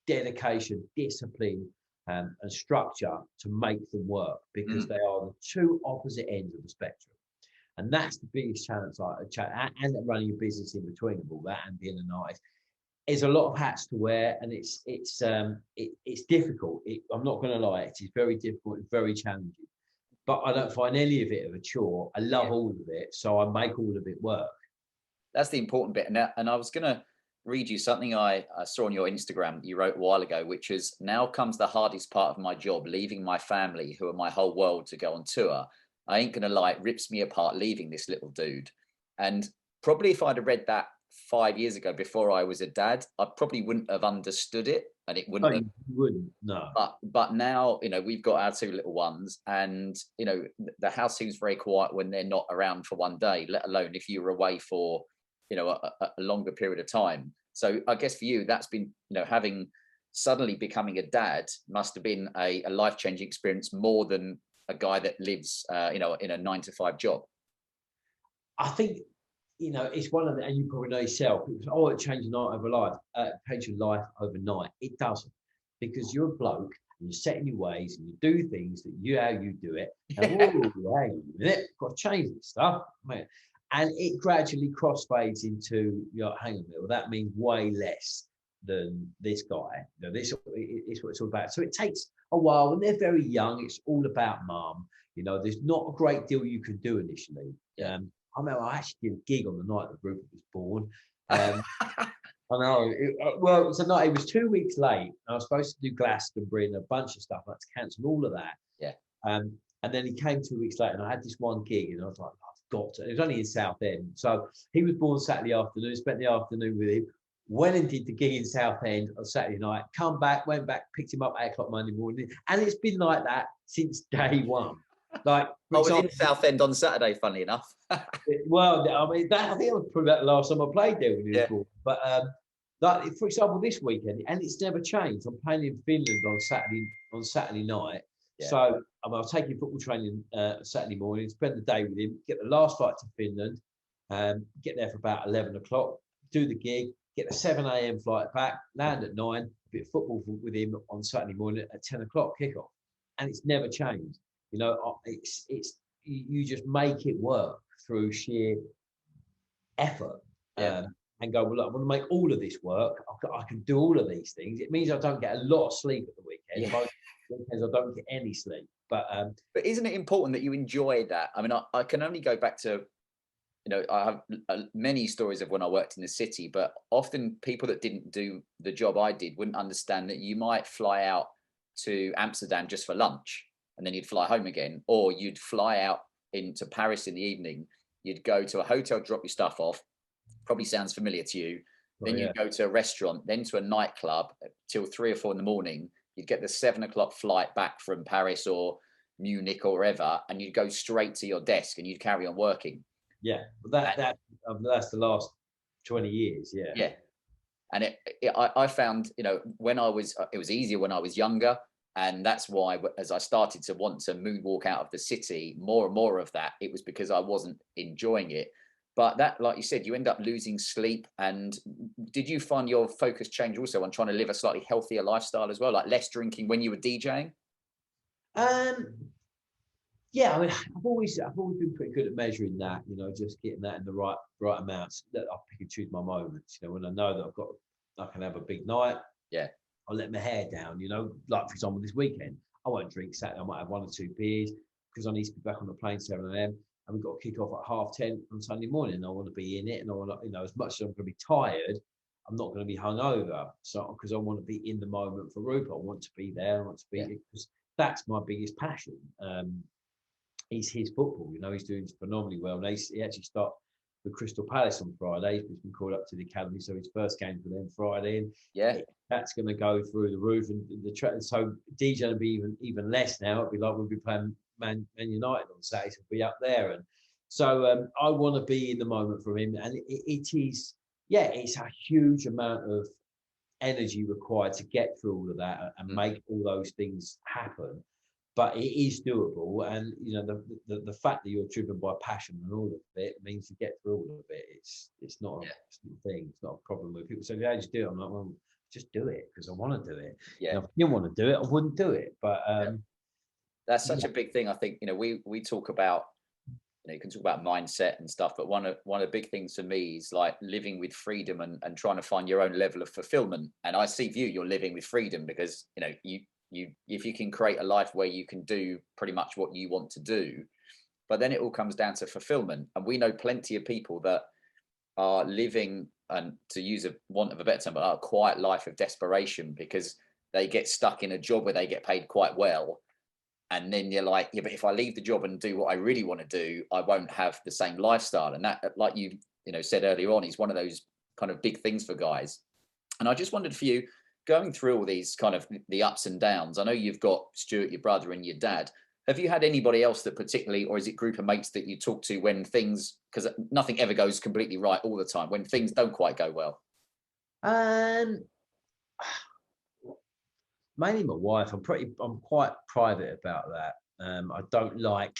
dedication, discipline, and structure to make them work, because they are the two opposite ends of the spectrum. And that's the biggest challenge, and running a business in between of all that and being an artist. Is a lot of hats to wear, and it's difficult. I'm not going to lie, it is very difficult and very challenging. But I don't find any of it of a chore. I love all of it, so I make all of it work. That's the important bit. And I was going to read you something I saw on your Instagram that you wrote a while ago, which is, now comes the hardest part of my job, leaving my family, who are my whole world, to go on tour. I ain't going to lie, it rips me apart leaving this little dude. And probably if I'd have read that 5 years ago, before I was a dad, I probably wouldn't have understood it, and it wouldn't. You wouldn't, no. But now, we've got our two little ones, and the house seems very quiet when they're not around for one day, let alone if you were away for a longer period of time. So I guess for you, that's been having suddenly becoming a dad must have been a life-changing experience, more than a guy that lives in a 9-to-5 job. I think it's one of the, and you probably know yourself, it changed your life overnight. It doesn't, because you're a bloke and you're set in your ways and you do things how you do it. And hang on a minute, got to change this stuff, man. And it gradually crossfades into, hang on a minute, well, that means way less than this guy. This is what it's all about. So it takes a while. When they're very young, it's all about mum. There's not a great deal you can do initially. I remember I actually did a gig on the night that Rupert was born. I know. It was a night. It was 2 weeks late. I was supposed to do Glastonbury and a bunch of stuff. I had to cancel all of that. Yeah. And then he came 2 weeks later, and I had this one gig, and I was like, I've got to. It was only in Southend. So he was born Saturday afternoon. Spent the afternoon with him. Went and did the gig in Southend on Saturday night. Come back, went back, picked him up at 8 o'clock Monday morning, and it's been like that since day one. Like, I was in Southend on Saturday, funnily enough. Well, I mean, I think that was probably about the last time I played there when he was born. But like, for example, this weekend, and it's never changed. I'm playing in Finland on Saturday night. Yeah. So I was taking football training Saturday morning, spend the day with him, get the last flight to Finland, get there for about 11 o'clock, do the gig, get the 7 a.m. flight back, land at 9, a bit of football with him on Saturday morning at 10 o'clock kickoff, and it's never changed. It's you just make it work through sheer effort, and go, well, look, I want to make all of this work. I can do all of these things. It means I don't get a lot of sleep at the weekend. Most weekends I don't get any sleep. But isn't it important that you enjoy that? I mean, I can only go back to, I have many stories of when I worked in the city, but often people that didn't do the job I did wouldn't understand that you might fly out to Amsterdam just for lunch, and then you'd fly home again, or you'd fly out into Paris in the evening. You'd go to a hotel, drop your stuff off. Probably sounds familiar to you. Then you'd go to a restaurant, then to a nightclub till 3 or 4 in the morning. You'd get the 7 o'clock flight back from Paris or Munich or wherever, and you'd go straight to your desk and you'd carry on working. Yeah, that's the last 20 years. Yeah. Yeah. And I found, when it was easier when I was younger. And that's why, as I started to want to moonwalk out of the city, more and more of that, it was because I wasn't enjoying it. But that, like you said, you end up losing sleep. And did you find your focus change also on trying to live a slightly healthier lifestyle as well, like less drinking when you were DJing? Yeah, I mean, I've always been pretty good at measuring that, you know, just getting that in the right amounts. That I pick and choose my moments, you know, when I know that I can have a big night. Yeah. I'll let my hair down, you know, like for example, this weekend, I won't drink Saturday. I might have 1 or 2 beers because I need to be back on the plane 7 a.m. and we've got to kick off at 10:30 on Sunday morning. I want to be in it, and I want to, you know, as much as I'm going to be tired, I'm not going to be hungover. So because I want to be in the moment for Rupert, I want to be there. I want to be because that's my biggest passion. He's his football, you know, he's doing phenomenally well. And he actually started with Crystal Palace on Friday. He's been called up to the academy, so his first game for them Friday, and that's going to go through the roof. And the track, so DJ will be even less now. It'll be like we'll be playing Man United on Saturday, so we'll be up there. And so I want to be in the moment from him, and it is, it's a huge amount of energy required to get through all of that and make all those things happen. But it is doable, and you know the fact that you're driven by passion and all of it means you get through all of it. It's not a thing. It's not a problem with people. So how do you do it? I'm like, well, just do it because I want to do it. Yeah. If I didn't want to do it, I wouldn't do it. But that's such a big thing. I think, you know, we talk about, you know, you can talk about mindset and stuff, but one of the big things for me is like living with freedom and trying to find your own level of fulfillment. And I see you're living with freedom because, you know, if you can create a life where you can do pretty much what you want to do, but then it all comes down to fulfillment. And we know plenty of people that are living, and to use a want of a better term, but a quiet life of desperation because they get stuck in a job where they get paid quite well. And then you're like, yeah, but if I leave the job and do what I really want to do, I won't have the same lifestyle. And that, like you said earlier on, is one of those kind of big things for guys. And I just wondered for you, going through all these kind of the ups and downs, I know you've got Stuart, your brother, and your dad. Have you had anybody else that particularly, or is it group of mates that you talk to when things, because nothing ever goes completely right all the time, when things don't quite go well? Mainly my wife. I'm quite private about that. I don't like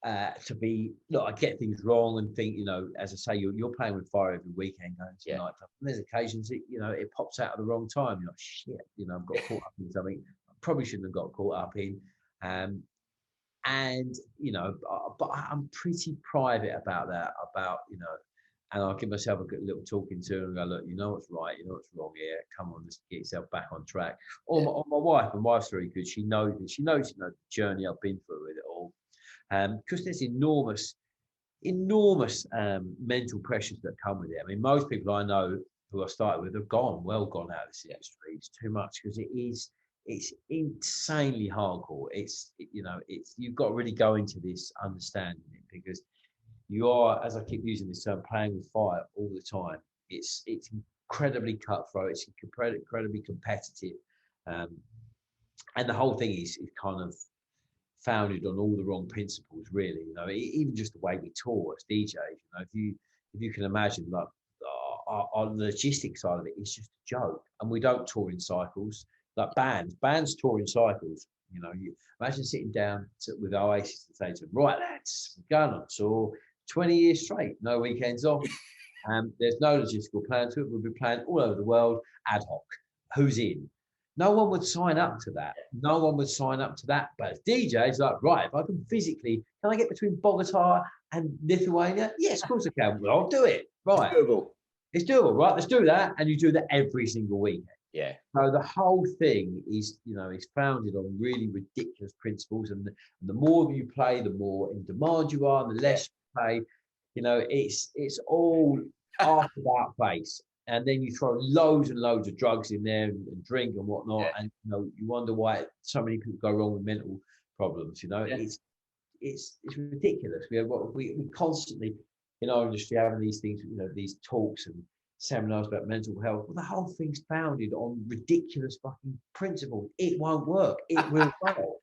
to be, look, I get things wrong and think, you know, as I say, you're playing with fire every weekend going to nightclub. And there's occasions that, you know, it pops out at the wrong time. You're like, shit, you know, I've got caught up in something I probably shouldn't have got caught up in. And, you know, but I'm pretty private about that, you know, and I'll give myself a good little talking to and go, look, you know what's right, you know what's wrong here. Come on, let's get yourself back on track. Or my wife, my wife's very good. She knows you know, the journey I've been through with it all. Because there's enormous mental pressures that come with it. I mean, most people I know who I started with have gone out of this industry. It's too much because it's insanely hardcore. You've got to really go into this understanding it because you are, as I keep using this term, playing with fire all the time. It's incredibly cutthroat. It's incredibly competitive, and the whole thing is kind of founded on all the wrong principles, really. You know, even just the way we tour as DJs. You know, if you can imagine, like our logistics side of it is just a joke, and we don't tour in cycles like bands tour in cycles. You know, you imagine sitting down with Oasis and saying to them, right, lads, we're going on tour 20 years straight, no weekends off. There's no logistical plan to it. We'll be playing all over the world ad hoc. Who's in? No one would sign up to that. No one would sign up to that. But as DJs, like, right, if I can physically, can I get between Bogota and Lithuania? Yes, of course I can. Well, I'll do it. Right. It's doable, right? Let's do that. And you do that every single weekend. Yeah. So the whole thing is, you know, is founded on really ridiculous principles. And the more you play, the more in demand you are, and the less you play. You know, it's all after that face. And then you throw loads and loads of drugs in there and drink and whatnot. And, you know, you wonder why so many people go wrong with mental problems. You know, it's ridiculous. We constantly in our industry having these things, you know, these talks and seminars about mental health. Well, the whole thing's founded on ridiculous fucking principles. It won't work. It will fail.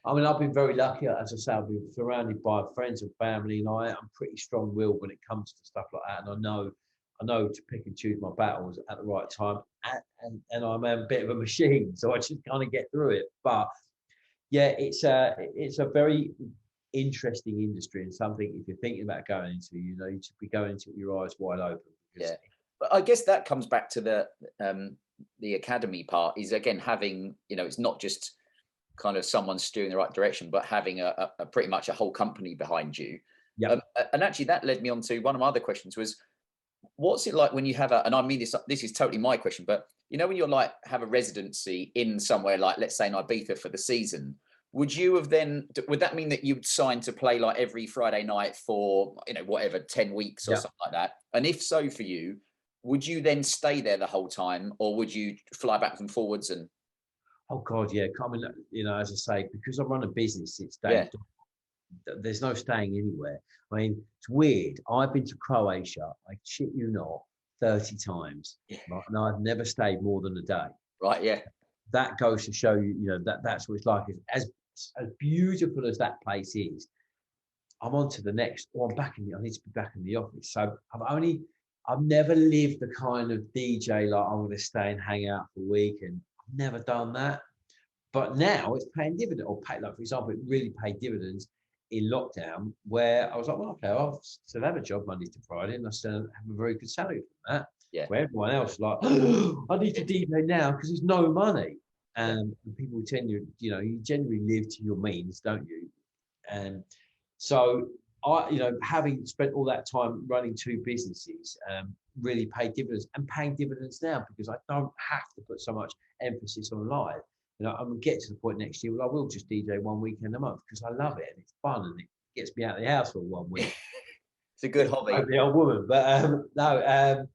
I mean, I've been very lucky. As I say, I've been surrounded by friends and family, and I'm pretty strong-willed when it comes to stuff like that. And I know I know to pick and choose my battles at the right time, and I'm a bit of a machine, so I just kind of get through it. But yeah, it's a very interesting industry, and something if you're thinking about going into, you should be going into it with your eyes wide open. Yeah, but I guess that comes back to the academy part. Is again having, it's not just kind of someone steering the right direction, but having a pretty much a whole company behind you. Yeah. And actually, that led me on to one of my other questions was, what's it like when you have and I mean this is totally my question, but when you're like have a residency in somewhere like, let's say in Ibiza for the season, would that mean that you'd sign to play like every Friday night for, whatever, 10 weeks or something like that? And if so for you, would you then stay there the whole time, or would you fly backwards and forwards? And oh God, yeah. I mean, as I say, because I run a business, it's day. There's no staying anywhere. I mean, it's weird. I've been to Croatia, I shit you not, 30 times. Right? And I've never stayed more than a day. Right, yeah. That goes to show you, that's what it's like. As beautiful as that place is, I'm on to the next, or I need to be back in the office. So I've never lived the kind of DJ like I'm going to stay and hang out for a week, and I've never done that. But now it's paying dividends, or like for example, it really paid dividends in lockdown, where I was like, well, okay, I'll still have a job Monday to Friday, and I still have a very good salary from that. Yeah. Where everyone else is like, oh, I need to DJ now because there's no money. And people tend to, you generally live to your means, don't you? And so having spent all that time running two businesses, really paid dividends, and paying dividends now, because I don't have to put so much emphasis on live. I'm gonna get to the point next year where I will just DJ one weekend a month because I love it and it's fun and it gets me out of the house for 1 week. It's a good hobby. I'm the old woman, but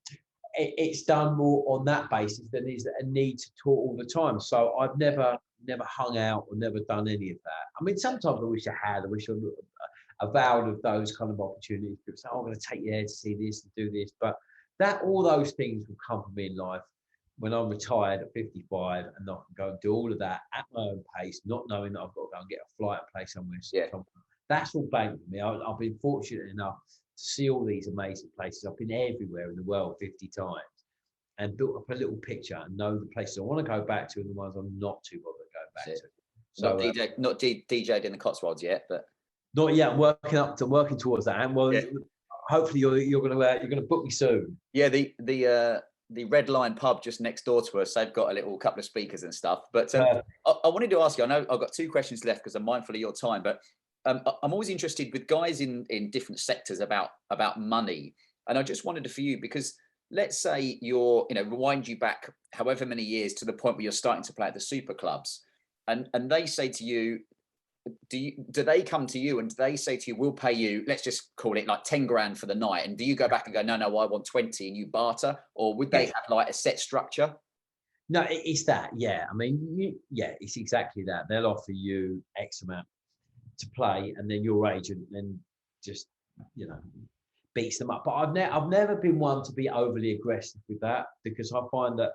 it's done more on that basis than is a need to talk all the time. So I've never hung out or never done any of that. I mean, sometimes I wish I had. I wish I avowed of those kind of opportunities. People say, oh, I'm going to take you there to see this and do this, but all those things will come for me in life when I'm retired at 55, and I can go and do all of that at my own pace, not knowing that I've got to go and get a flight and play somewhere. That's all bang for me. I've been fortunate enough to see all these amazing places. I've been everywhere in the world 50 times and built up a little picture and know the places I want to go back to and the ones I'm not too bothered going back to. So not DJ'd in the Cotswolds yet, but not yet. I'm working towards that. And hopefully you're going to book me soon. Yeah, the Red Lion pub just next door to us, they've got a little couple of speakers and stuff. But I wanted to ask you, I know I've got 2 questions left because I'm mindful of your time, but I'm always interested with guys in different sectors about money. And I just wanted to, for you, because let's say you're, rewind you back however many years to the point where you're starting to play at the super clubs, and they say to you, do they come to you and do they say to you, we'll pay you, let's just call it like 10 grand for the night, and do you go back and go, no, I want 20, and you barter? Or would they have like a set structure? No, it's that. Yeah, I mean, it's exactly that. They'll offer you X amount to play, and then your agent then just beats them up. But I've never been one to be overly aggressive with that, because I find that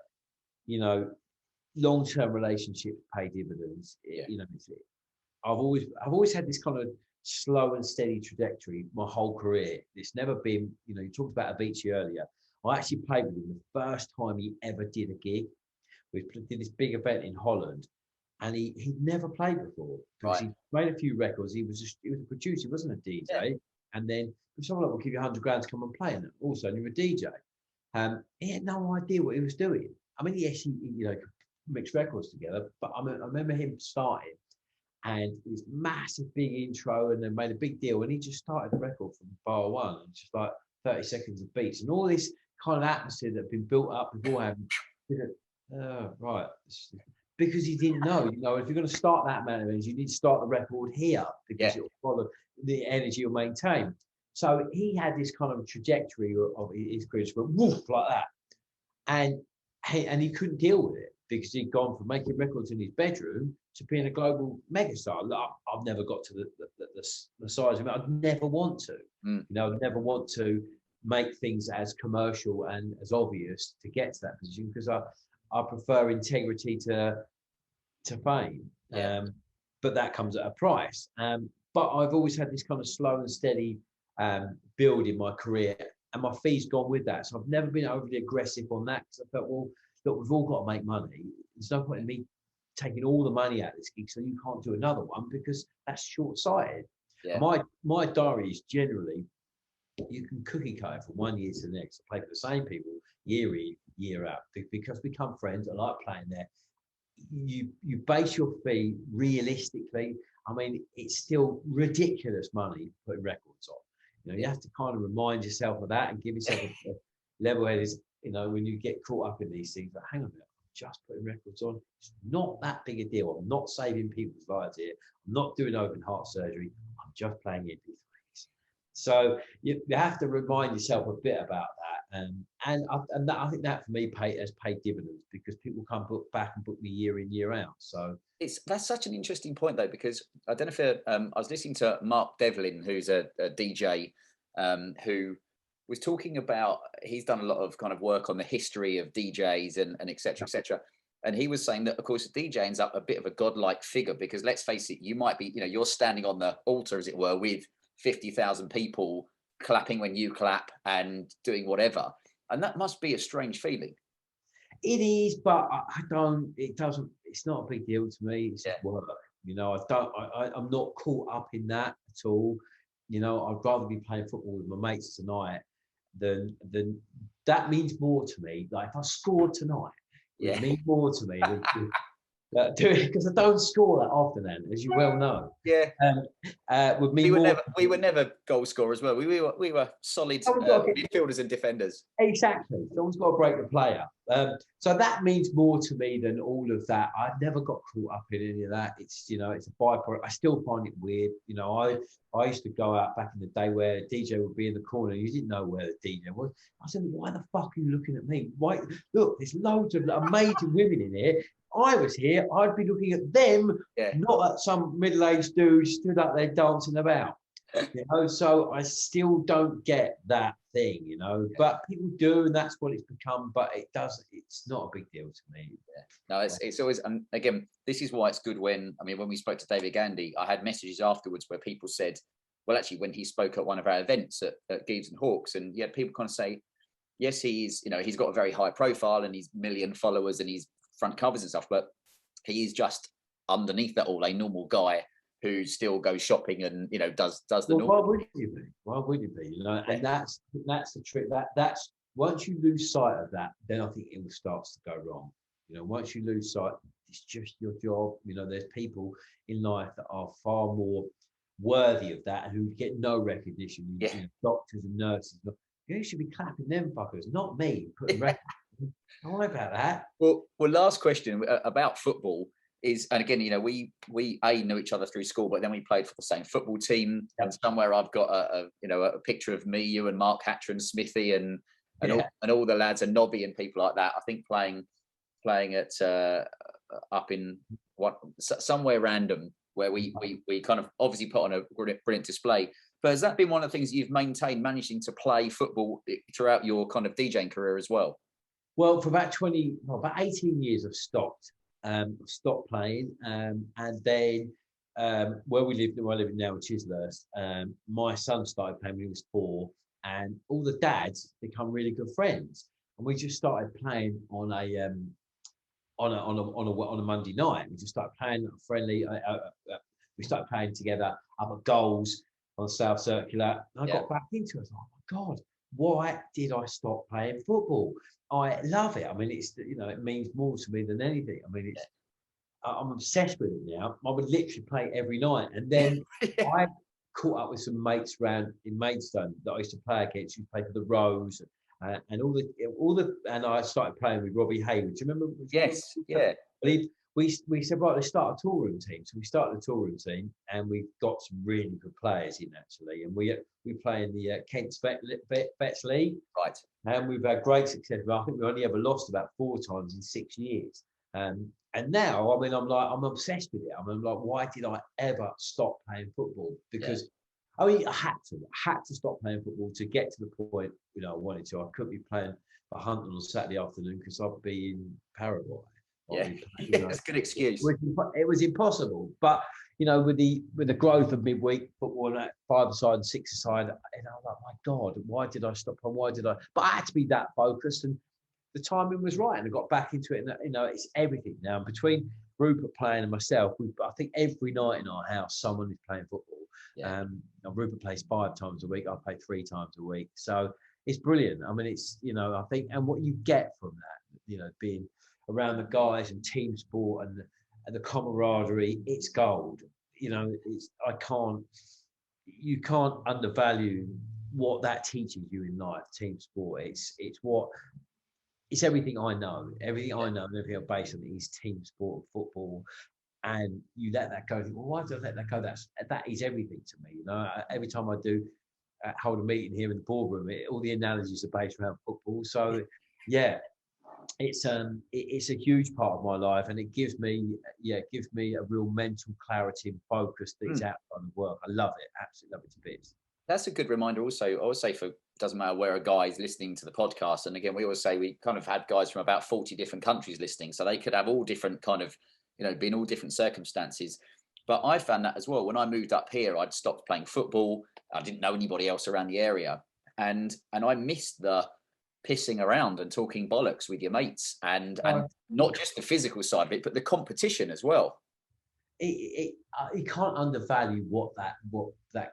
long-term relationships pay dividends. I've always had this kind of slow and steady trajectory my whole career. It's never been, you talked about Avicii earlier. I actually played with him the first time he ever did a gig. We did this big event in Holland, and he'd never played before because he made a few records. He was a producer, he wasn't a DJ. Yeah. And then someone will give you 100 grand to come and play, and also you're a DJ. He had no idea what he was doing. I mean, yes, he mixed records together, but I remember him starting and this massive big intro, and then made a big deal, and he just started the record from bar one, and just like 30 seconds of beats and all this kind of atmosphere that had been built up beforehand. Right, because he didn't know, if you're going to start that amount of energy, you need to start the record here, because it will follow the energy you'll maintain. So he had this kind of trajectory of his career, just went woof like that, and he couldn't deal with it because he'd gone from making records in his bedroom to being a global megastar. I've never got to the size of it. I'd never want to. I'd never want to make things as commercial and as obvious to get to that position, because I prefer integrity to fame. But that comes at a price. But I've always had this kind of slow and steady build in my career, and my fee's gone with that. So I've never been overly aggressive on that, because I felt, well, look, we've all got to make money. There's no point in me taking all the money out of this gig so you can't do another one, because that's short-sighted. Yeah. My diary is generally, you can cookie cut from 1 year to the next. I play for the same people year in, year out, because we become friends. I like playing there. You base your fee realistically. I mean, it's still ridiculous money putting records on. You know, you have to kind of remind yourself of that and give yourself a level head. Is, you know, when you get caught up in these things, like, hang on a minute, I'm just putting records on. It's not that big a deal. I'm not saving people's lives here. I'm not doing open heart surgery. I'm just playing MP3s. So you have to remind yourself a bit about that. And I think that for me has paid dividends, because people come back and book me year in, year out. So that's such an interesting point, though, because I don't know if I was listening to Mark Devlin, who's a DJ, who was talking about, he's done a lot of kind of work on the history of DJs and et cetera, et cetera. And he was saying that, of course, DJ ends up a bit of a godlike figure, because let's face it, you might be, you know, you're standing on the altar, as it were, with 50,000 people clapping when you clap and doing whatever. And that must be a strange feeling. It is, but it's not a big deal to me. It's just work. You know, I'm not caught up in that at all. You know, I'd rather be playing football with my mates tonight than that means more to me. Like, if I scored tonight, it means more to me than because I don't score that often, then, as you well know. Yeah. We were never goal scorers, were we? We were solid midfielders and defenders. Exactly. Someone's got to break the play up. So that means more to me than all of that. I've never got caught up in any of that. It's, you know, it's a byproduct. I still find it weird. You know, I used to go out back in the day where a DJ would be in the corner and you didn't know where the DJ was. I said, why the fuck are you looking at me? Why? Look, there's loads of amazing women in here. I was here, I'd be looking at them, not at some middle-aged dude stood up there dancing about. You know, so I still don't get that thing, you know, but people do, and that's what it's become. But it's not a big deal to me. No, it's always, and again, this is why it's good when we spoke to David Gandy, I had messages afterwards where people said, well, actually, when he spoke at one of our events at Gibbs and Hawks, and people kind of say, yes, he's got a very high profile and he's 1 million followers and he's front covers and stuff, but he is just underneath that all a normal guy who still goes shopping and, you know, does the normal. Why would you be? You know, and that's the trick. That's once you lose sight of that, then I think it starts to go wrong. You know, once you lose sight, it's just your job. You know, there's people in life that are far more worthy of that and who get no recognition. You know, doctors and nurses. You should be clapping them fuckers, not me, putting records. Don't worry about that. Well, last question about football is, and again, you know, we knew each other through school, but then we played for the same football team. Yep. And somewhere I've got a picture of me, you, and Mark Hatcher and Smithy and all the lads and Nobby and people like that. I think playing at up in somewhere random where we kind of obviously put on a brilliant display. But has that been one of the things you've maintained, managing to play football throughout your kind of DJing career as well? Well, for about 18 years, I've stopped playing. And then where I live now in Chislehurst, my son started playing when he was 4, and all the dads become really good friends. And we just started playing on a Monday night. We just started playing friendly. We started playing together up at Goals on South Circular. And I got back into it. I was like, oh my God, why did I stop playing football? I love it. I mean, it's, you know, it means more to me than anything. I mean, I'm obsessed with it now. I would literally play every night. And then I caught up with some mates around in Maidstone that I used to play against. You play for the Rose and all the, and I started playing with Robbie Hayward. Do you remember? Yes, yeah. We said, right, let's start a tour room team. So we started a tour room team, and we've got some really good players in, actually. And we play in the Kent's Vets League. Right. And we've had great success. I think we only ever lost about 4 times in 6 years. And now, I mean, I'm obsessed with it. I mean, like, why did I ever stop playing football? Because I mean, I had to stop playing football to get to the point, you know, I wanted to. I couldn't be playing for Hunton on Saturday afternoon because I'd be in Paraguay. That's a good excuse. It was impossible. But you know, with the growth of midweek football at 5-a-side and 6-a-side, you know, I'm like, my God, why did I stop? And why did I? But I had to be that focused, and the timing was right, and I got back into it. And you know, it's everything now. And between Rupert playing and myself, I think every night in our house, someone is playing football. Yeah. Rupert plays 5 times a week. I play 3 times a week. So it's brilliant. I mean, it's, you know, I think, and what you get from that, you know, being around the guys and team sport and the camaraderie, it's gold. You know, you can't undervalue what that teaches you in life. Team sport, it's everything I know. Everything I know and everything I'm based on is team sport, football. And you let that go. Well, why do I let that go? That is everything to me. You know, every time I do hold a meeting here in the boardroom, all the analogies are based around football. So, yeah, it's a huge part of my life, and it gives me a real mental clarity and focus that's outside of work. I love it, absolutely love it to bits. That's a good reminder. Also, I always say, doesn't matter where a guy is listening to the podcast. And again, we always say we kind of had guys from about 40 different countries listening, so they could have all different kind of, you know, be in all different circumstances. But I found that as well. When I moved up here, I'd stopped playing football. I didn't know anybody else around the area. And I missed the pissing around and talking bollocks with your mates, and not just the physical side of it, but the competition as well. You can't undervalue what that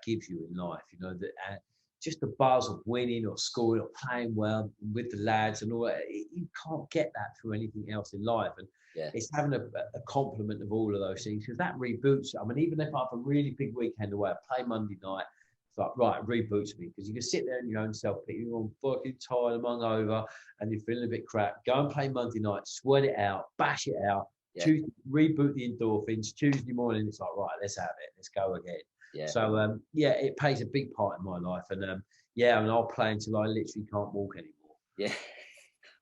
gives you in life. You know, that just the buzz of winning or scoring or playing well with the lads and all that. You can't get that through anything else in life. And it's having a complement of all of those things, because that reboots. I mean, even if I have a really big weekend away, I play Monday night, it's like, right, it reboots me, because you can sit there in your own self-pity, you're all fucking tired and hungover and you're feeling a bit crap. Go and play Monday night, sweat it out, bash it out, Tuesday, reboot the endorphins. Tuesday morning, it's like, right, let's have it, let's go again. Yeah. So it plays a big part in my life, and I mean, I'll play until I literally can't walk anymore. Yeah,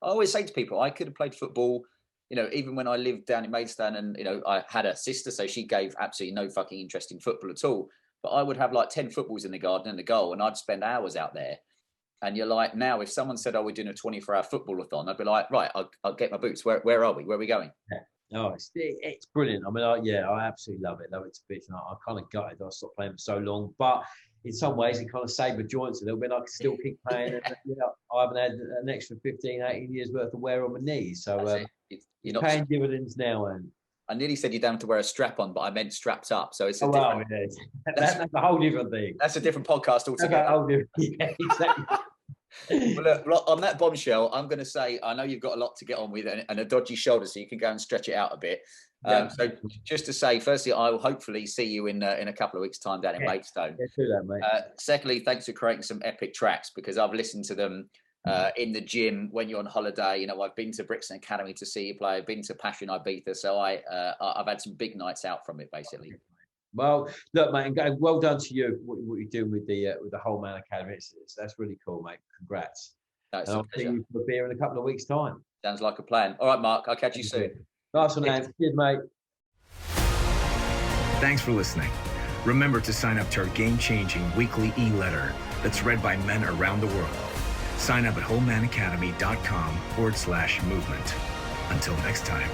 I always say to people, I could have played football, you know, even when I lived down in Maidstone, and you know, I had a sister, so she gave absolutely no fucking interest in football at all. But I would have like 10 footballs in the garden and a goal, and I'd spend hours out there. And you're like, now, if someone said, "Oh, we're doing a 24-hour football-a-thon," I'd be like, right, I'll get my boots. Where are we? Where are we going? Yeah. Oh, it's brilliant. I mean, I absolutely love it. Love it to bits. And I kind of gutted I stopped playing for so long, but in some ways it kind of saved my joints a little bit. I can still keep playing. And, you know, I haven't had an extra 15, 18 years worth of wear on my knees. So you're not paying dividends now. And I nearly said you don't have to wear a strap on, but I meant strapped up. So it's a that's a whole different thing. That's a different podcast altogether. Yeah, exactly. Well, look, on that bombshell, I'm going to say, I know you've got a lot to get on with and a dodgy shoulder, so you can go and stretch it out a bit. So just to say, firstly, I will hopefully see you in a couple of weeks' time down in Maidstone. Yeah, do that, mate. Secondly, thanks for creating some epic tracks, because I've listened to them in the gym when you're on holiday. You know, I've been to Brixton Academy to see you play. I've been to Passion Ibiza, so I've had some big nights out from it, basically. Well, look, mate, and well done to you, what you're doing with the Whole Man Academy. That's really cool, mate. Congrats. And I'll see you for a beer in a couple of weeks' time. Sounds like a plan. All right, Mark, I'll catch you soon. Nice one, man. Cheers, mate. Thanks for listening. Remember to sign up to our game-changing weekly e-letter that's read by men around the world. Sign up at wholemanacademy.com/movement. Until next time.